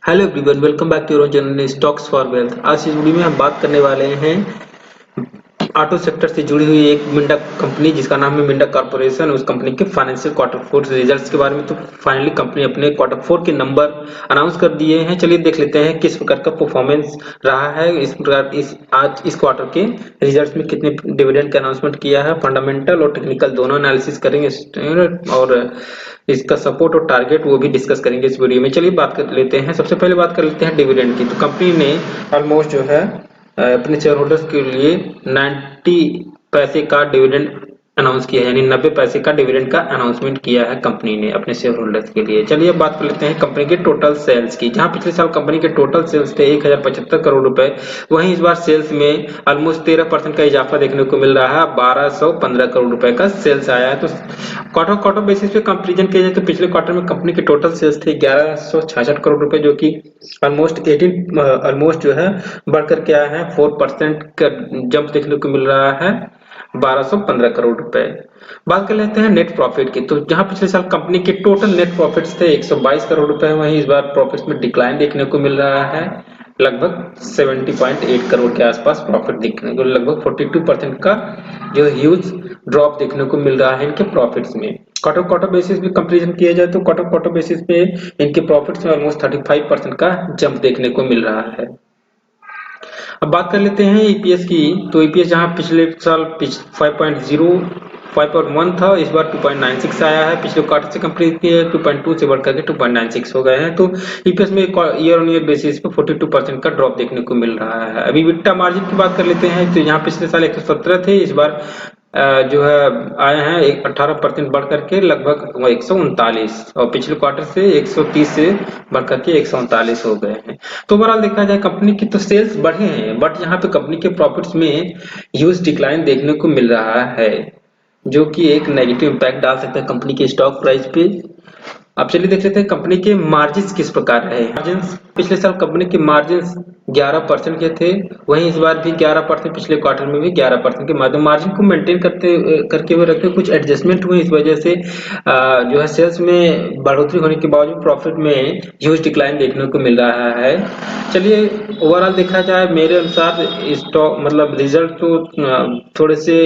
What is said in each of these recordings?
Hello everyone, welcome back to your channel Stocks for Wealth. आज इस video में हम बात करने वाले हैं ऑटो सेक्टर से जुड़ी हुई एक मिंडा कंपनी जिसका नाम है मिंडा कॉर्पोरेशन। उस कंपनी के फाइनेंशियल क्वार्टर फोर रिजल्ट्स के बारे में। तो फाइनली कंपनी अपने क्वार्टर फोर के नंबर अनाउंस कर दिए हैं। चलिए देख लेते हैं किस प्रकार का परफॉर्मेंस रहा है इस प्रकार आज इस क्वार्टर के रिजल्ट्स में कितने डिविडेंड का अनाउंसमेंट किया है। फंडामेंटल और टेक्निकल दोनों एनालिसिस करेंगे और इसका सपोर्ट और टारगेट वो भी डिस्कस करेंगे इस वीडियो में। चलिए बात कर लेते हैं। सबसे पहले बात कर लेते हैं डिविडेंड की। तो कंपनी ने ऑलमोस्ट जो है अपने शेयर होल्डर्स के लिए 90 पैसे का डिविडेंड अनाउंस किया है, यानी 90 पैसे का डिविडेंड का अनाउंसमेंट किया है कंपनी ने अपने शेयर होल्डर्स के लिए। चलिए अब बात कर लेते हैं कंपनी के टोटल सेल्स की। जहां पिछले साल कंपनी के टोटल सेल्स थे 1075 करोड़ रुपए, वहीं इस बार सेल्स में ऑलमोस्ट 13% का इजाफा देखने को मिल रहा है। 1215 करोड़ रुपए का सेल्स आया है। तो क्वार्टर क्वार्टर बेसिस पे कंपेरिजन किया जाए तो पिछले क्वार्टर में कंपनी के टोटल सेल्स थे 1166 करोड़ रुपए, जो कि ऑलमोस्ट जो है बढ़कर के आया है। 4% का जंप देखने को मिल रहा है, 1215 करोड़ रुपए। बात कर लेते हैं नेट प्रॉफिट की। तो जहां पिछले साल कंपनी के टोटल नेट प्रॉफिट्स थे 122 करोड़ रुपए, वहीं इस बार प्रॉफिट्स में डिक्लाइन देखने को मिल रहा है। लगभग 70.8 करोड़ के आसपास प्रॉफिट देखने को, लगभग 42% का जो ह्यूज ड्रॉप देखने को मिल रहा है इनके प्रॉफिट्स में। क्वार्टर क्वार्टर बेसिस पे कंपैरिजन किया जाए तो क्वार्टर क्वार्टर बेसिस पे इनके प्रॉफिट्स में ऑलमोस्ट 35% का जंप देखने को मिल रहा है। अब बात कर लेते हैं ईपीएस की। तो ईपीएस जहां पिछले साल 5.1 था, इस बार 2.96 आया है। पिछले क्वार्टर से कंपेयर किया 2.2 से बढ़कर के 2.96 हो गए हैं। तो ईपीएस में ईयर ऑन ईयर बेसिस पे 42% का ड्रॉप देखने को मिल रहा है। अभी EBITDA मार्जिन की बात कर लेते हैं। तो यहाँ पिछले साल 117 थे, इस बार जो है आए हैं 18% बढ़ करके लगभग 139, और पिछले क्वार्टर से 130 से बढ़ करके 139 हो गए हैं। तो ओवरऑल देखा जाए कंपनी की तो सेल्स बढ़े हैं, बट यहाँ पे कंपनी के प्रॉफिट्स में ह्यूज डिक्लाइन देखने को मिल रहा है, जो कि एक नेगेटिव इम्पैक्ट डाल सकता है कंपनी के स्टॉक प्राइस पे। अब चलिए देख लेते हैं कंपनी के मार्जिन्स किस प्रकार रहे। मार्जिन्स पिछले साल कंपनी के मार्जिन्स 11% के थे, वहीं इस बार भी 11%, पिछले क्वार्टर में भी 11% के मार्जिन को मेंटेन करके हुए रखे। कुछ एडजस्टमेंट हुए, इस वजह से जो है सेल्स में बढ़ोतरी होने के बावजूद प्रॉफिट में ह्यूज डिक्लाइन देखने को मिल रहा है। चलिए ओवरऑल देखा जाए मेरे अनुसार स्टॉक मतलब रिजल्ट तो थोड़े से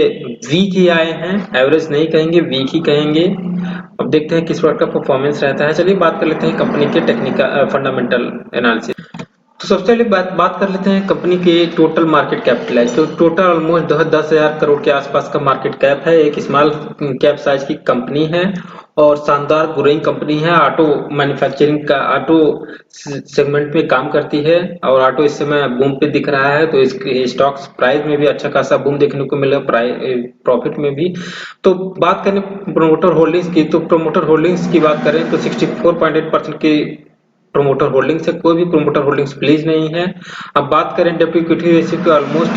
वीक ही आए हैं, एवरेज नहीं कहेंगे, वीक ही कहेंगे। अब देखते हैं किस प्रकार का परफॉर्मेंस रहता है। चलिए बात कर लेते हैं कंपनी के टेक्निकल फंडामेंटल एनालिसिस। तो सबसे पहले बात कर लेते हैं कंपनी के टोटल मार्केट कैपिटलाइज। तो टोटल ऑलमोस्ट 10,000 करोड़ के आसपास का मार्केट कैप है। एक स्मॉल कैप साइज की कंपनी है और शानदार ग्रोइंग कंपनी है। ऑटो मैन्युफैक्चरिंग का ऑटो सेगमेंट में काम करती है और ऑटो इस समय बूम पे दिख रहा है। तो इसके स्टॉक्स प्राइस में भी अच्छा खासा बूम देखने को मिला, प्रॉफिट में भी। तो बात करें प्रोमोटर होल्डिंग्स की, तो प्रोमोटर होल्डिंग्स की बात करें तो 64.8% की प्रोमोटर होल्डिंग्स है। कोई भी प्रोमोटर होल्डिंग्स प्लीज नहीं है। अब बात करें डेब्ट इक्विटी रेशियो तो ऑलमोस्ट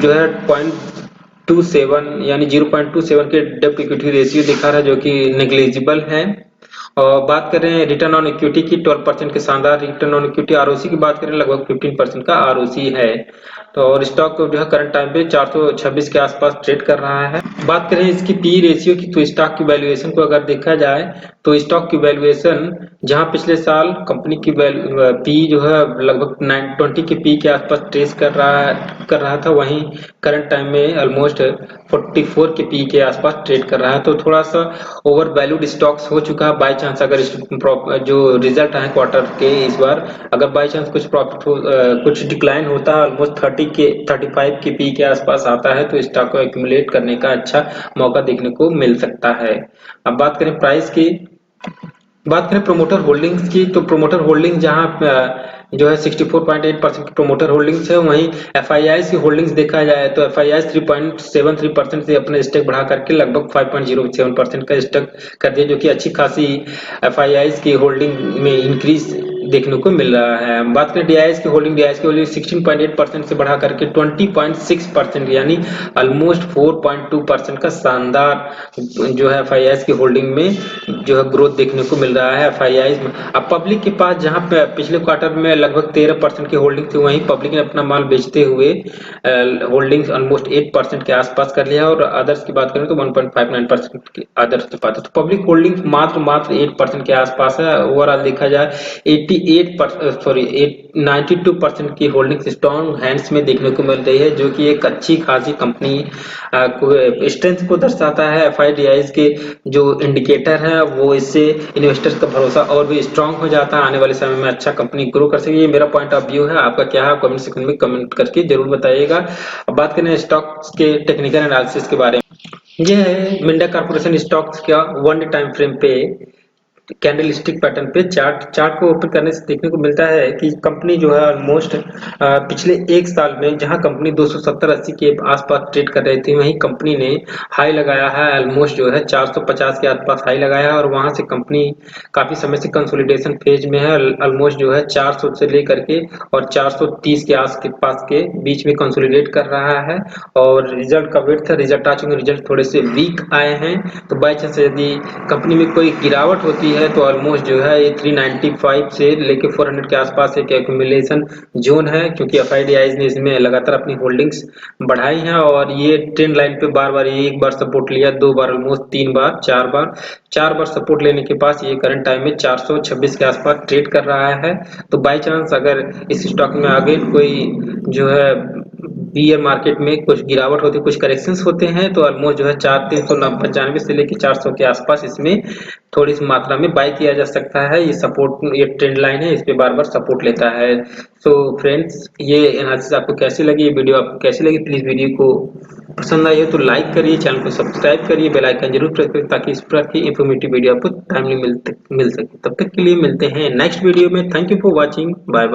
जो है 0.27 यानी 0.27 के डेब्ट इक्विटी रेशियो दिखा रहा है, जो कि नेग्लिजिबल है। और बात करें रिटर्न ऑन इक्विटी की, 12% के शानदार रिटर्न ऑन इक्विटी। आरओसी की बात करें लगभग 15% का आरओसी है। तो और स्टॉक जो है करंट टाइम पे 426 के आसपास ट्रेड कर रहा है। बात करें इसकी पी रेशियो की, तो स्टॉक की वैल्यूएशन को अगर देखा जाए तो स्टॉक की वैल्यूएशन जहां पिछले साल कंपनी की पी जो है लगभग 920 के पी के आसपास ट्रेस कर रहा था, वहीं करंट टाइम में ऑलमोस्ट 44 के पी के आसपास ट्रेड कर रहा है। तो थोड़ा सा ओवर वैल्यूड स्टॉक्स हो चुका है। बाई चांस अगर जो रिजल्ट आए क्वार्टर के इस बार, अगर बाई चांस कुछ प्रॉफिट हो कुछ डिक्लाइन होता है, ऑलमोस्ट 35 के पी के आसपास आता है, तो स्टॉक को एक्यूमुलेट करने का अच्छा मौका देखने को मिल सकता है। अब बात करें प्राइस की, बात करें प्रोमोटर होल्डिंग्स की, तो प्रोमोटर होल्डिंग जहां जो है 64.8% की प्रोमोटर होल्डिंग्स है, वहीं एफआईआई की होल्डिंग्स देखा जाए तो एफआईआई 3.73% से अपने स्टेक बढ़ा करके लगभग 5.07% का स्टेक कर दिया, जो कि अच्छी खासी एफआईआई की होल्डिंग में इंक्रीज देखने को मिल रहा है। बात करें डीआईएस की होल्डिंग, 16.8% से बढ़ा करके 20.6% यानी ऑलमोस्ट 4.2% का शानदार जो है एफआईआई की होल्डिंग में जो है ग्रोथ देखने को मिल रहा है एफआईआई में। अब पब्लिक के पास जहां पे पिछले क्वार्टर में लगभग 13% की होल्डिंग थी, वहीं पब्लिक ने अपना माल बेचते हुए होल्डिंग्स ऑलमोस्ट 8% के आसपास कर लिया, और अदर्स की बात करें तो 1.59% की अदर्स के पास है। तो पब्लिक होल्डिंग मात्र 8% के आसपास है। ओवरऑल देखा जाए 92% की होल्डिंग स्ट्रॉन्ग हैंड्स में देखने को मिल रही है, जो कि एक अच्छी खासी कंपनी को स्ट्रेंथ को दर्शाता है। एफआईडीआईज के जो इंडिकेटर है वो इससे इन्वेस्टर्स का भरोसा और भी स्ट्रांग हो जाता है, आने वाले समय में अच्छा कंपनी ग्रो कर सके। ये मेरा पॉइंट ऑफ व्यू है, आपका क्या है कमेंट सेक्शन में कमेंट करके जरूर बताइएगा। अब बात करें स्टॉक्स के टेक्निकल एनालिसिस के बारे में। यह है मिंडा कॉर्पोरेशन स्टॉक्स का 1 टाइम फ्रेम पे कैंडल स्टिक पैटर्न पे चार्ट को ओपन करने से देखने को मिलता है कि कंपनी जो है ऑलमोस्ट पिछले एक साल में जहां कंपनी 270-80 के आसपास ट्रेड कर रही थी, वहीं कंपनी ने हाई लगाया है ऑलमोस्ट जो है 450 के आसपास हाई लगाया है, और वहां से कंपनी काफी समय से कंसोलिडेशन फेज में है। ऑलमोस्ट जो है 400 से लेकर के और 430 के आस के पास के बीच में कंसोलिडेट कर रहा है, और रिजल्ट का वेट था, रिजल्ट आ चुके, रिजल्ट थोड़े से वीक आए हैं। तो बाई चांस यदि कंपनी में कोई गिरावट होती है तो ऑलमोस्ट जो है ये 395 से लेके 400 के आसपास एक एक्यूमुलेशन जोन है, क्योंकि एफआईडीआईज ने इसमें लगातार अपनी होल्डिंग्स बढ़ाई हैं, और ये ट्रेंड लाइन पे बार बार एक बार सपोर्ट लिया, 2 बार, ऑलमोस्ट 3 बार, 4 बार सपोर्ट लेने के पास ये करंट टाइम में 426 के आसपास ट्रेड कर रहा है। तो बाई चांस अगर इस स्टॉक में आगे कोई जो है बियर मार्केट में कुछ गिरावट होती है, कुछ करेक्शंस होते हैं, तो ऑलमोस्ट जो है 395 से लेके 400 के आसपास इसमें थोड़ी सी मात्रा में बाय किया जा सकता है। ये सपोर्ट, ये ट्रेंड लाइन है, इस पे बार बार सपोर्ट लेता है। सो फ्रेंड्स, ये एनालिसिस आपको कैसी लगी, ये वीडियो आपको कैसी लगी, प्लीज वीडियो को पसंद आई हो तो लाइक करिए, चैनल को सब्सक्राइब करिए, बेल आइकन जरूर प्रेस करिए ताकि इस प्रकार की इंफॉर्मेटिव वीडियो आपको टाइमली मिल सके। तब तक के लिए मिलते हैं नेक्स्ट वीडियो में। Thank you for watching, bye bye.